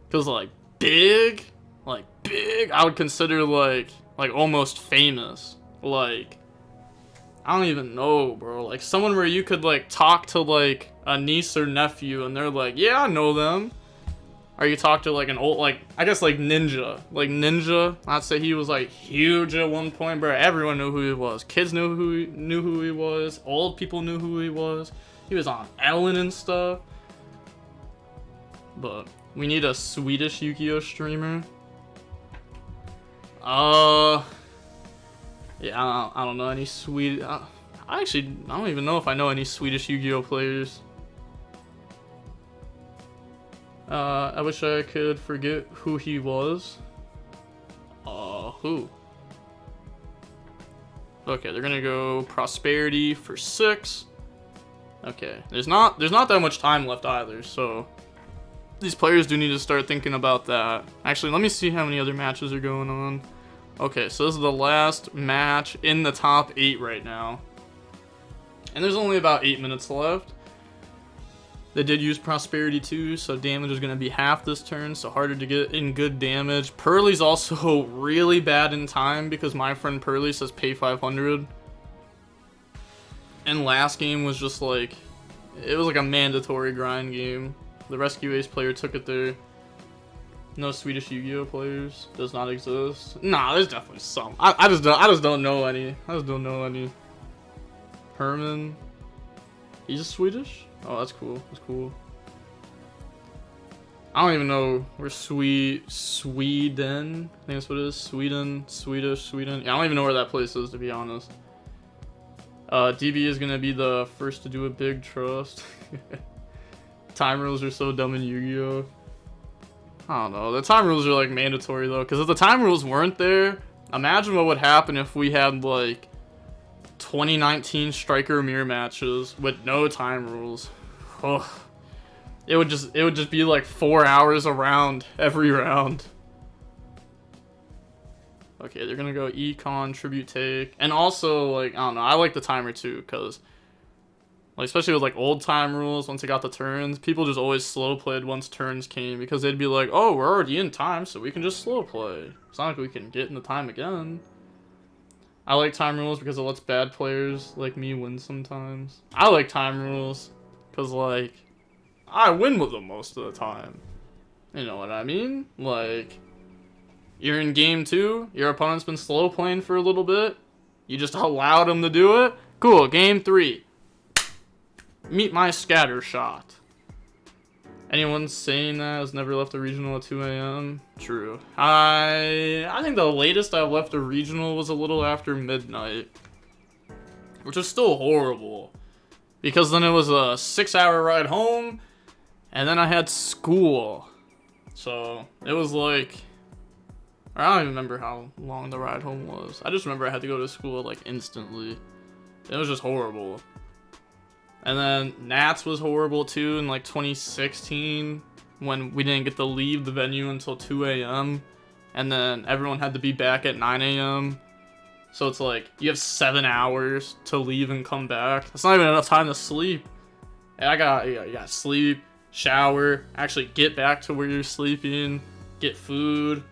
S1: because like big, I would consider like almost famous. Like I don't even know, bro. Like someone where you could like talk to like a niece or nephew, and they're like, yeah, I know them. Or you talk to like an old, like I guess like Ninja. I'd say he was like huge at one point, bro. Everyone knew who he was. Kids knew who he was. Old people knew who he was. He was on Ellen and stuff. But we need a Swedish YuGiOh streamer. Yeah, I don't know any Swedish. I don't even know if I know any Swedish YuGiOh players. I wish I could forget who he was. Who? Okay, they're gonna go Prosperity for 6. Okay, there's not that much time left either, so these players do need to start thinking about that. Actually, let me see how many other matches are going on. Okay, so this is the last match in the top 8 right now. And there's only about 8 minutes left. They did use Prosperity too, so damage is going to be half this turn, so harder to get in good damage. Purrely's also really bad in time because my friend Purrely says pay 500. And last game was just like, it was like a mandatory grind game. The Rescue Ace player took it there. No Swedish YuGiOh players. Does not exist. Nah, there's definitely some. I just don't know any. Herman. He's Swedish? Oh, that's cool. That's cool. I don't even know where Sweden. I think that's what it is. Sweden. Yeah, I don't even know where that place is, to be honest. DB is gonna be the first to do a big trust. Time rules are so dumb in YuGiOh. I don't know. The time rules are like mandatory though, because if the time rules weren't there, imagine what would happen if we had like 2019 striker mirror matches with no time rules. Ugh. It would just be like 4 hours around every round. Okay, they're gonna go econ, tribute take, and also like I don't know. I like the timer too, cause like especially with like old time rules, once they got the turns, people just always slow played once turns came because they'd be like, oh, we're already in time, so we can just slow play. It's not like we can get in the time again. I like time rules because it lets bad players like me win sometimes. I like time rules because like I win with them most of the time. You know what I mean? Like you're in game 2, your opponent's been slow playing for a little bit, you just allowed them to do it. Cool, game 3. Meet my scatter shot. Anyone saying that has never left a regional at 2 a.m.? True. I think the latest I've left a regional was a little after midnight, which is still horrible because then it was a 6-hour ride home and then I had school. So it was like, I don't even remember how long the ride home was. I just remember I had to go to school like instantly. It was just horrible. And then Nats was horrible too in like 2016 when we didn't get to leave the venue until 2 a.m. And then everyone had to be back at 9 a.m. So it's like you have 7 hours to leave and come back. That's not even enough time to sleep. And you got sleep, shower, actually get back to where you're sleeping, get food.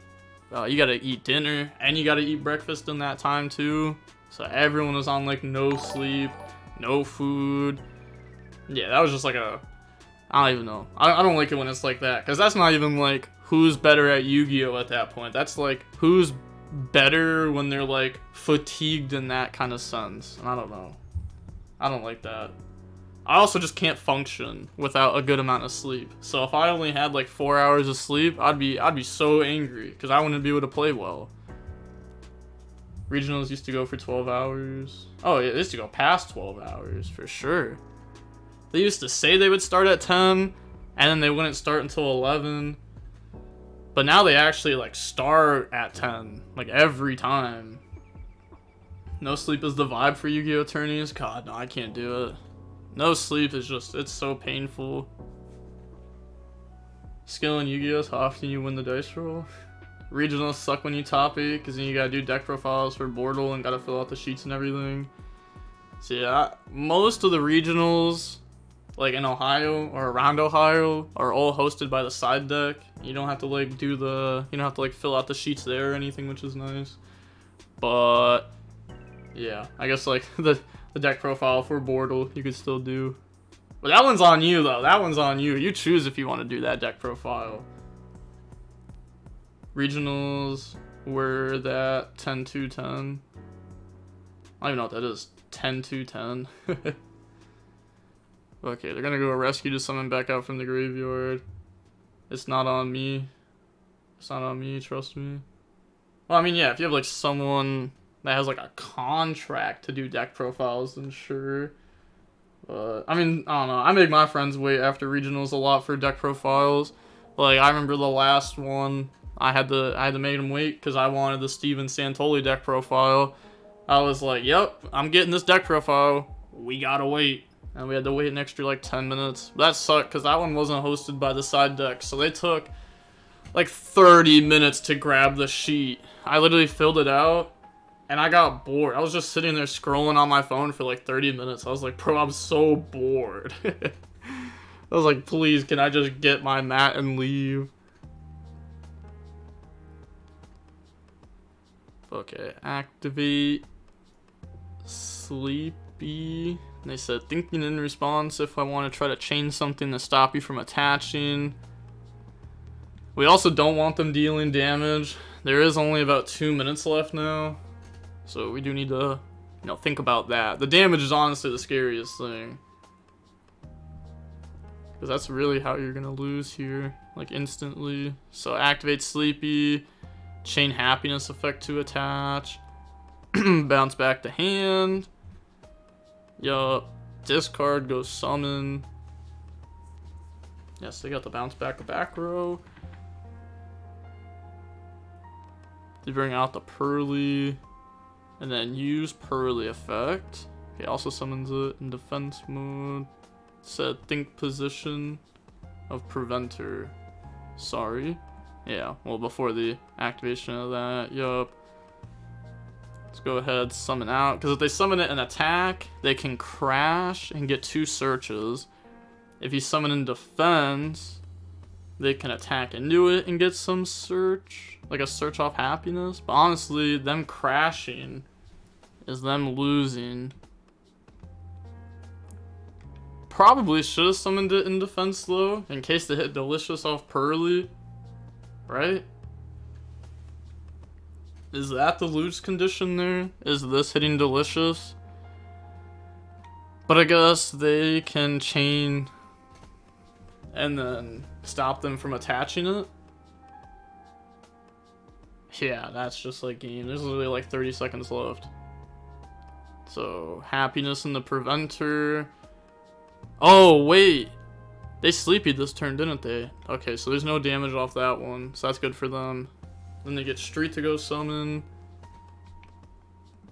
S1: You gotta eat dinner and you gotta eat breakfast in that time too. So everyone was on like no sleep, no food. Yeah, that was just like I don't even know. I don't like it when it's like that, because that's not even like who's better at YuGiOh at that point. That's like who's better when they're like fatigued in that kind of sense. And I don't know. I don't like that. I also just can't function without a good amount of sleep. So if I only had like 4 hours of sleep, I'd be so angry because I wouldn't be able to play well. Regionals used to go for 12 hours. Oh, yeah, they used to go past 12 hours for sure. They used to say they would start at 10, and then they wouldn't start until 11. But now they actually like start at 10, like every time. No sleep is the vibe for Yu-Gi-Oh! Tourneys? God, no, I can't do it. No sleep is just, it's so painful. Skill in Yu-Gi-Oh! Is how often you win the dice roll. Regionals suck when you top 8, because then you gotta do deck profiles for Bortle and gotta fill out the sheets and everything. So yeah, most of the regionals, like in Ohio or around Ohio, are all hosted by the side deck. You don't have to like you don't have to like fill out the sheets there or anything, which is nice. But yeah, I guess like the deck profile for Bortle you could still do. But that one's on you though. That one's on you. You choose if you want to do that deck profile. Regionals were that 10-2-10. I don't even know what that is. 10-2-10. Okay, they're gonna go rescue to summon back out from the graveyard. It's not on me. It's not on me, trust me. Well, I mean, yeah, if you have like someone that has like a contract to do deck profiles, then sure. But I mean, I don't know. I make my friends wait after regionals a lot for deck profiles. Like I remember the last one, I had to make them wait because I wanted the Steven Santoli deck profile. I was like, yep, I'm getting this deck profile. We gotta wait. And we had to wait an extra like 10 minutes. That sucked because that one wasn't hosted by the side deck. So they took like 30 minutes to grab the sheet. I literally filled it out and I got bored. I was just sitting there scrolling on my phone for like 30 minutes. I was like, bro, I'm so bored. I was like, please, can I just get my mat and leave? Okay, activate Sleepy. And they said, thinking in response if I want to try to chain something to stop you from attaching. We also don't want them dealing damage. There is only about 2 minutes left now. So we do need to, think about that. The damage is honestly the scariest thing. Because that's really how you're going to lose here. Like instantly. So activate Sleepy. Chain Happiness effect to attach. Bounce back to hand. Yup. Discard, go summon. Yes, they got the bounce back row. They bring out the Purrely. And then use Purrely effect. Okay, also summons it in defense mode. Said think position of preventer. Sorry. Yeah, well before the activation of that, yup. Let's go ahead, summon out. Because if they summon it and attack, they can crash and get 2 searches. If you summon in defense, they can attack into it and get some search. Like a search off happiness. But honestly, them crashing is them losing. Probably should have summoned it in defense though, in case they hit Delicious off Purrely. Right? Is that the lose condition there? Is this hitting Delicious? But I guess they can chain and then stop them from attaching it. Yeah, that's just like game. There's literally like 30 seconds left. So, happiness in the preventer. Oh, wait. They sleepy this turn, didn't they? Okay, so there's no damage off that one. So that's good for them. Then they get Street to go summon.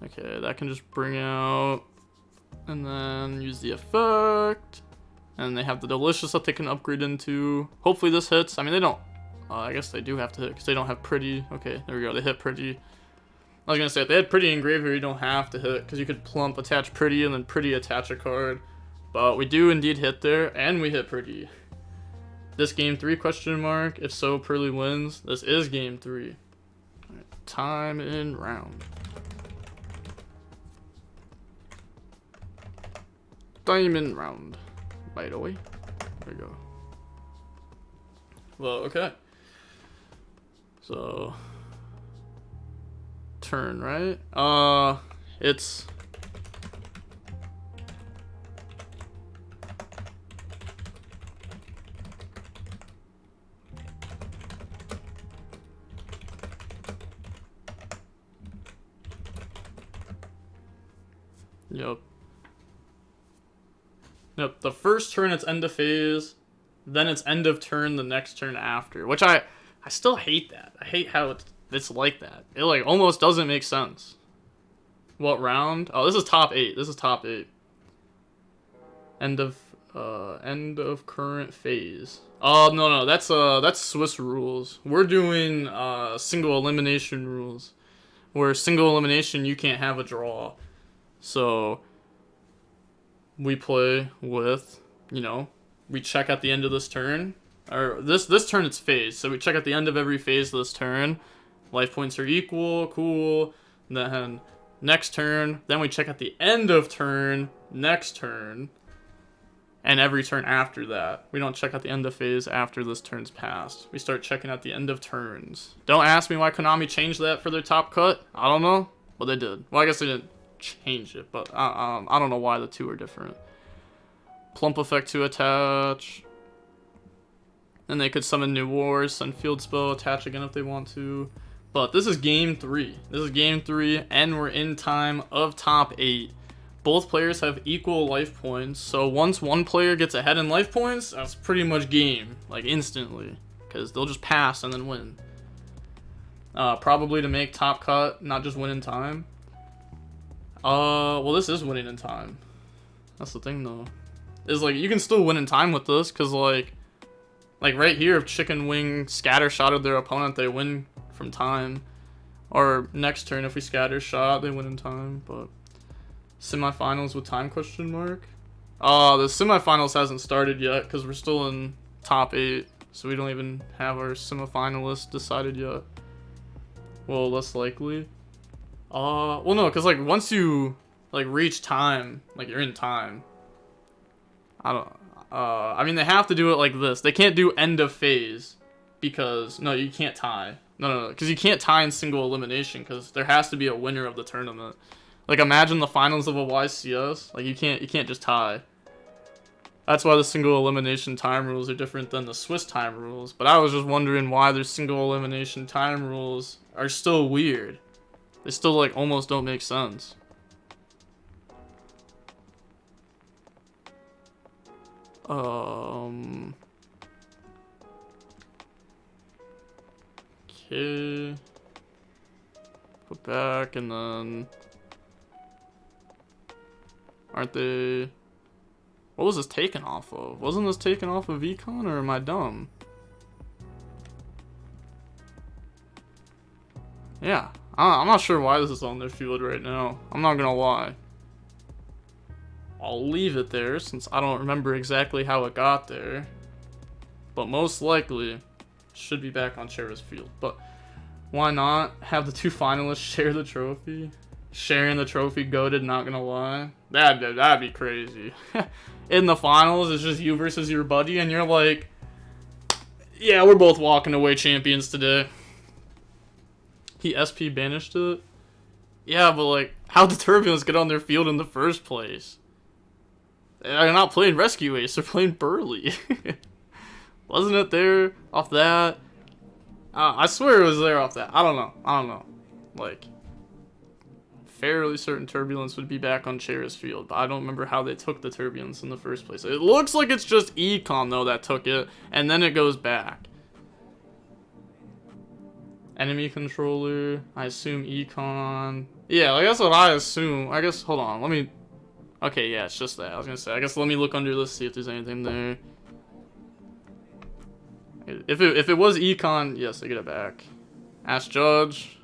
S1: Okay, that can just bring out. And then use the effect. And they have the Delicious that they can upgrade into. Hopefully this hits. I mean, they don't. I guess they do have to hit because they don't have Pretty. Okay, there we go. They hit Pretty. I was going to say, if they had Pretty in graveyard, you don't have to hit. Because you could plump, attach Pretty, and then Pretty attach a card. But we do indeed hit there. And we hit Pretty. This game 3 question mark. If so, Purrely wins. This is game 3. Right, time in round. Diamond round. By the way. There we go. Well, okay. So turn, right? It's Yep. Yep, the first turn it's end of phase, then it's end of turn the next turn after, which I still hate that. I hate how it's like that. It like almost doesn't make sense. What round? Oh, this is top 8. This is top 8. End of current phase. Oh, no, that's Swiss rules. We're doing single elimination rules. Where single elimination you can't have a draw. So we play with, you know, we check at the end of this turn. Or this turn it's phase. So we check at the end of every phase of this turn. Life points are equal, cool. Then next turn, then we check at the end of turn, next turn, and every turn after that. We don't check at the end of phase after this turn's passed. We start checking at the end of turns. Don't ask me why Konami changed that for their top cut. I don't know, but they did. Well, I guess they didn't change it, but I don't know why the two are different. Plump effect to attach. And they could summon new wars, send field spell, attach again if they want to. But this is game 3. This is game 3, and we're in time of top 8. Both players have equal life points, so once one player gets ahead in life points, that's pretty much game, like instantly, because they'll just pass and then win. Probably to make top cut, not just win in time. Well, this is winning in time. That's the thing, though. Is like you can still win in time with this, because like right here, if Chicken Wing scatter shotted their opponent, they win from time. Or next turn, if we scatter shot, they win in time. But semifinals with time question mark? The semifinals hasn't started yet because we're still in top 8, so we don't even have our semifinalists decided yet. Well, less likely. Well, no, because like once you like reach time, like you're in time. I mean, they have to do it like this. They can't do end of phase because no, you can't tie. No, because you can't tie in single elimination because there has to be a winner of the tournament. Like imagine the finals of a YCS. Like you can't just tie. That's why the single elimination time rules are different than the Swiss time rules. But I was just wondering why their single elimination time rules are still weird. They still like almost don't make sense. Okay. Put back and then aren't they? What was this taken off of? Wasn't this taken off of Econ, or am I dumb? Yeah, I'm not sure why this is on their field right now. I'm not gonna lie. I'll leave it there since I don't remember exactly how it got there. But most likely, it should be back on Chera's field. But why not have the two finalists share the trophy? Sharing the trophy, goated, not gonna lie. That'd be crazy. In the finals, it's just you versus your buddy, and you're like, yeah, we're both walking away champions today. He SP banished it? Yeah, but like, how'd the Turbulence get on their field in the first place? They're not playing Rescue Ace, they're playing Purrely. Wasn't it there off that? I swear it was there off that. I don't know. Like, fairly certain Turbulence would be back on Chera's field, but I don't remember how they took the Turbulence in the first place. It looks like it's just Econ, though, that took it, and then it goes back. Enemy controller, I assume Econ. Yeah, like that's what I assume. I guess, hold on, let me... Okay, yeah, it's just that. I was gonna say, I guess let me look under this, see if there's anything there. If it was Econ, yes, they get it back. Ask Judge.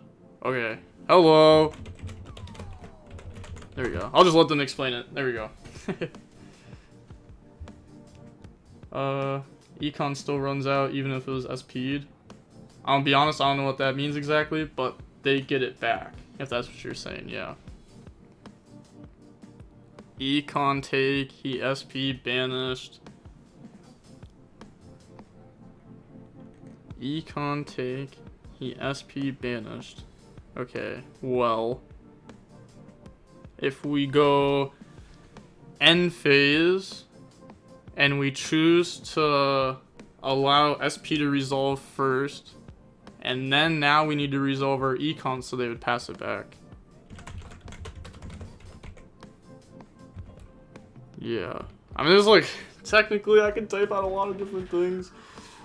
S1: Okay. Hello. There we go. I'll just let them explain it. There we go. Econ still runs out even if it was SP'd. I'll be honest, I don't know what that means exactly, but they get it back. If that's what you're saying, yeah. Econ take, he SP banished. Econ take, he SP banished. Okay, well, if we go end phase and we choose to allow SP to resolve first, and then now we need to resolve our Econ so they would pass it back. Yeah. I mean, there's like, technically I can type out a lot of different things.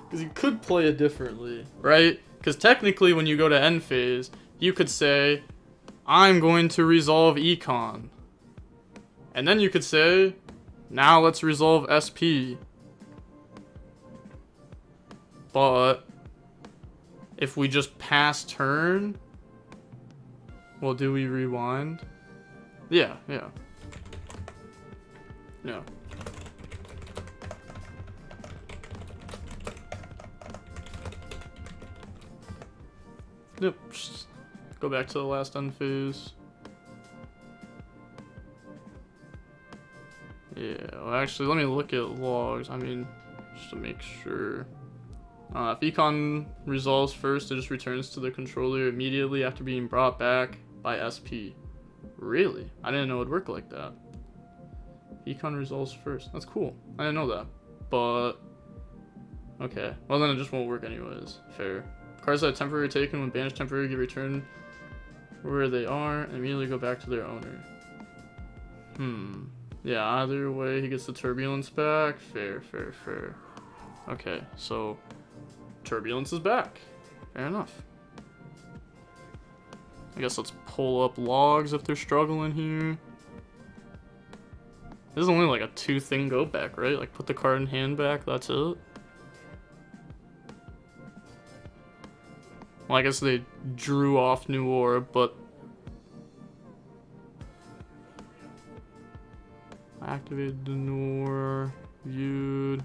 S1: Because you could play it differently, right? Because technically when you go to end phase, you could say, I'm going to resolve econ. And then you could say, now let's resolve SP. But if we just pass turn, well, do we rewind? Yeah. No. Yep. Just go back to the last end phase. Yeah, well, actually, let me look at logs. I mean, just to make sure. If econ resolves first, it just returns to the controller immediately after being brought back by SP. Really? I didn't know it would work like that. Econ resolves first. That's cool. I didn't know that. But, okay. Well, then it just won't work anyways. Fair. Cards that are temporarily taken when banished temporarily get returned where they are and immediately go back to their owner. Yeah, either way, he gets the turbulence back. Fair. Okay, so turbulence is back. Fair enough. I guess let's pull up logs if they're struggling here. This is only like a 2-thing go back, right? Like put the card in hand back, that's it. Well, I guess they drew off New Orb, but activated the New Orb, viewed.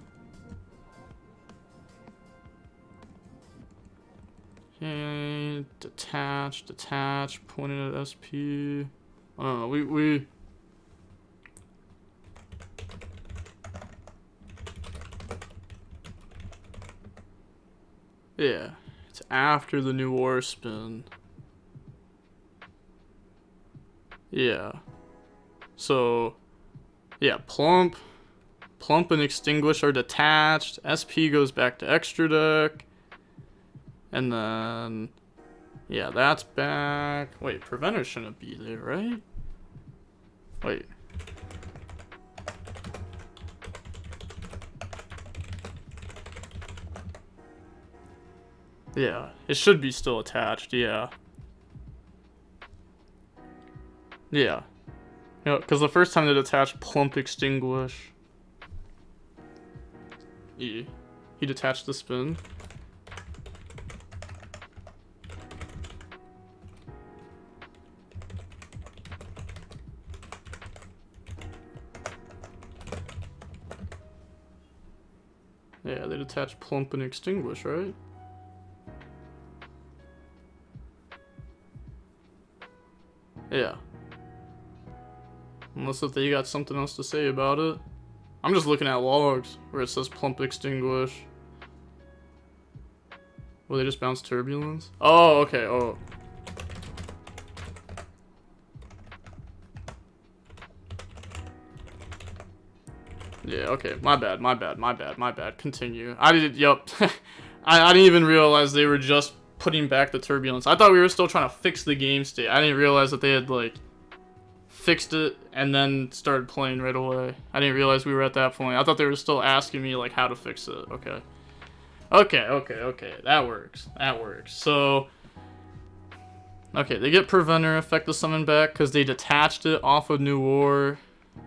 S1: Okay, detach, pointed at SP. I don't know, we yeah, it's after the New War spin. Yeah. So, yeah, Plump and Extinguish are detached. SP goes back to extra deck. And then, yeah, that's back. Wait, Preventer shouldn't be there, right? Wait. Yeah, it should be still attached, yeah. Yeah. You know, because the first time they detached Plump Extinguish. He detached the spin. Yeah, they detach Plump and Extinguish, right? Yeah. Unless if they got something else to say about it. I'm just looking at logs where it says Plump Extinguish. Will they just bounce Turbulence? Oh, okay, oh. Yeah, okay, my bad. Continue. Yup. I didn't even realize they were just putting back the Turbulence. I thought we were still trying to fix the game state. I didn't realize that they had, like, fixed it and then started playing right away. I didn't realize we were at that point. I thought they were still asking me, like, how to fix it. Okay. Okay. That works. So, okay, they get Preventer, affect the summon back because they detached it off of New War.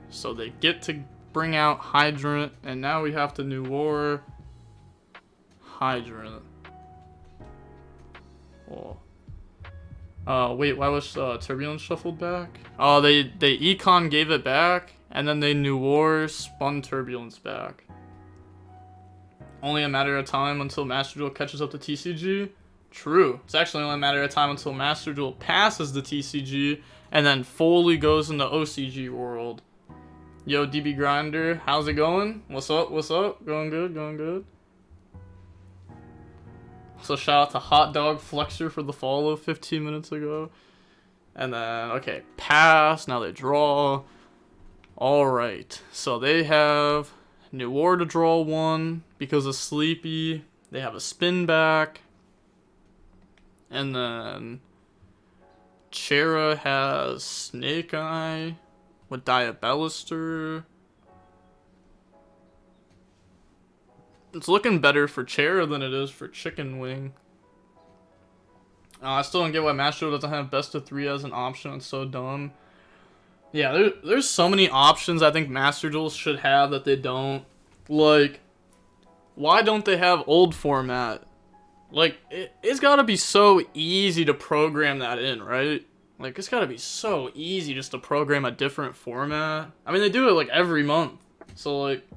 S1: So they get to bring out Hydrant, and now we have to New War Hydrant. Oh. Wait, why was Turbulence shuffled back? Oh, they Econ gave it back, and then they New War spun Turbulence back. Only a matter of time until Master Duel catches up to TCG? True. It's actually only a matter of time until Master Duel passes the TCG, and then fully goes into OCG world. Yo, DB Grinder, how's it going? What's up? Going good. So shout out to Hot Dog Flexor for the follow 15 minutes ago. And then, okay, pass, now they draw. Alright, so they have New War to draw one because of Sleepy. They have a spin back. And then Chera has Snake Eye with Diabellister. It's looking better for Chera than it is for Chicken Wing. I still don't get why Master Duel doesn't have best of 3 as an option. It's so dumb. Yeah, there's so many options I think Master Duels should have that they don't. Like, why don't they have old format? Like, it's gotta be so easy to program that in, right? Like, it's gotta be so easy just to program a different format. I mean, they do it, like, every month. So, like,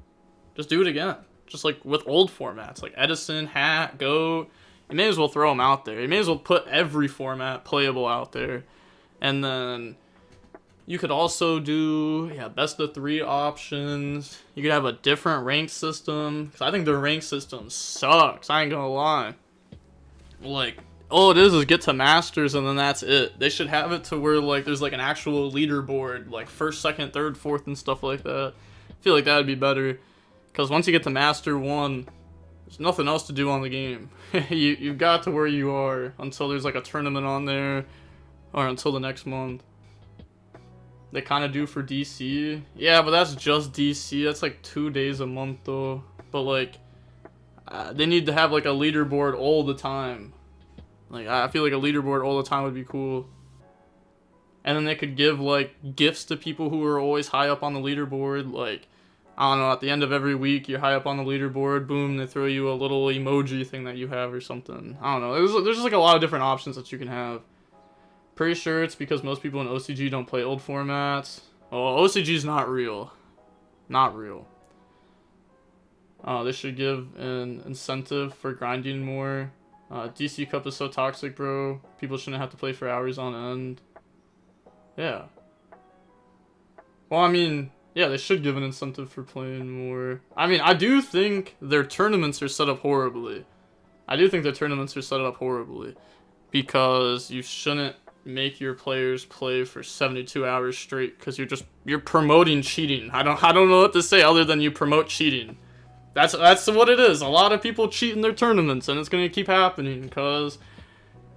S1: just do it again. Just, like, with old formats. Like, Edison, Hat, Goat. You may as well throw them out there. You may as well put every format playable out there. And then you could also do, best of 3 options. You could have a different rank system. Because I think the rank system sucks. I ain't gonna lie. Like, all it is get to Masters and then that's it. They should have it to where, like, there's, like, an actual leaderboard. Like, 1st, 2nd, 3rd, 4th, and stuff like that. I feel like that would be better. Because once you get to Master 1, there's nothing else to do on the game. You've got to where you are until there's, like, a tournament on there. Or until the next month. They kind of do for DC. Yeah, but that's just DC. That's, like, 2 days a month, though. But, like, they need to have, like, a leaderboard all the time. Like, I feel like a leaderboard all the time would be cool. And then they could give, like, gifts to people who are always high up on the leaderboard. Like, I don't know, at the end of every week, you're high up on the leaderboard, boom, they throw you a little emoji thing that you have or something. I don't know. There's just, like, a lot of different options that you can have. Pretty sure it's because most people in OCG don't play old formats. Oh, OCG's not real. Not real. They should give an incentive for grinding more. DC Cup is so toxic, bro. People shouldn't have to play for hours on end. Yeah. Well, I mean, yeah, they should give an incentive for playing more. I mean, I do think their tournaments are set up horribly. Because you shouldn't make your players play for 72 hours straight because you're promoting cheating. I don't know what to say other than you promote cheating. That's what it is. A lot of people cheat in their tournaments, and it's going to keep happening, because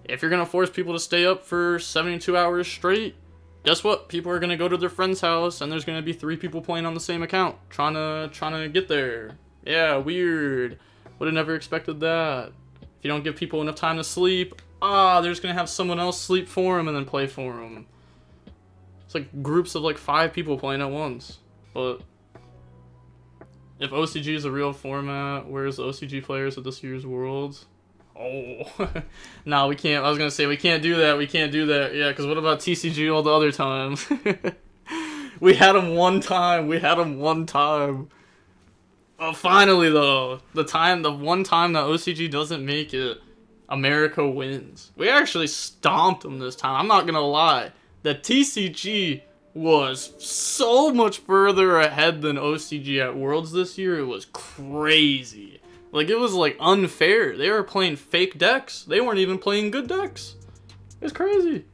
S1: if you're going to force people to stay up for 72 hours straight, guess what? People are going to go to their friend's house, and there's going to be 3 people playing on the same account, trying to get there. Yeah, weird. Would have never expected that. If you don't give people enough time to sleep, they're just going to have someone else sleep for them and then play for them. It's like groups of like 5 people playing at once. But if OCG is a real format, where's the OCG players at this year's Worlds? Oh, no, we can't. I was going to say, we can't do that. Yeah, because what about TCG all the other times? We had them one time. Oh, finally, though. The one time that OCG doesn't make it, America wins. We actually stomped them this time. I'm not going to lie. The TCG was so much further ahead than OCG at Worlds this year. It was crazy. Like, it was, like, unfair. They were playing fake decks. They weren't even playing good decks. It was crazy.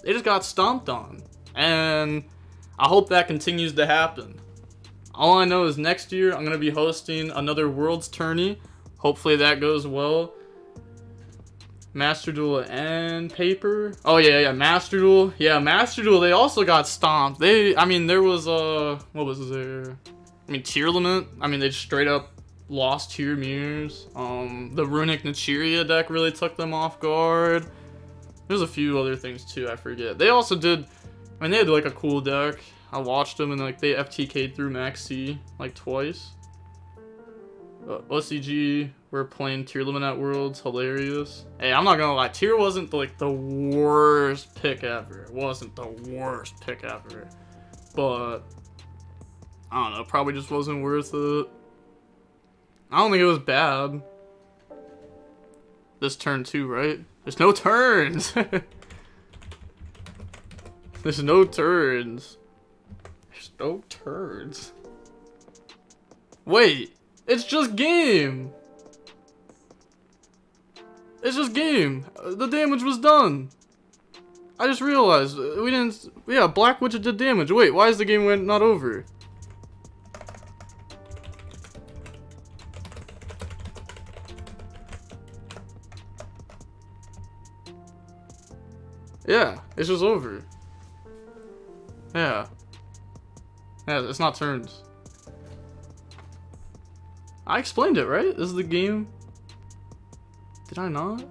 S1: They just got stomped on. And I hope that continues to happen. All I know is next year I'm going to be hosting another Worlds tourney. Hopefully that goes well. Master Duel and Paper. Oh, yeah, Master Duel. Yeah, Master Duel, they also got stomped. There was, what was there? Tearlaments. They straight up lost Tier Mirrors. The Runic Nichiria deck really took them off guard. There's a few other things, too, I forget. They also did, they had, like, a cool deck. I watched them, and, like, they FTK'd through Max C, like, twice. OCG, we're playing Tearlaments at Worlds, hilarious. Hey, I'm not gonna lie, Tier wasn't, like, the worst pick ever. It wasn't the worst pick ever. But, I don't know, probably just wasn't worth it. I don't think it was bad. This turn, too, right? There's no turns! There's no turns. There's no turns. Wait! It's just game! It's just game! The damage was done! I just realized, we didn't... Yeah, Black Witch did damage. Wait, why is the game not over? Yeah, it's just over. Yeah. Yeah, it's not turns. I explained it, right? This is the game. Did I not?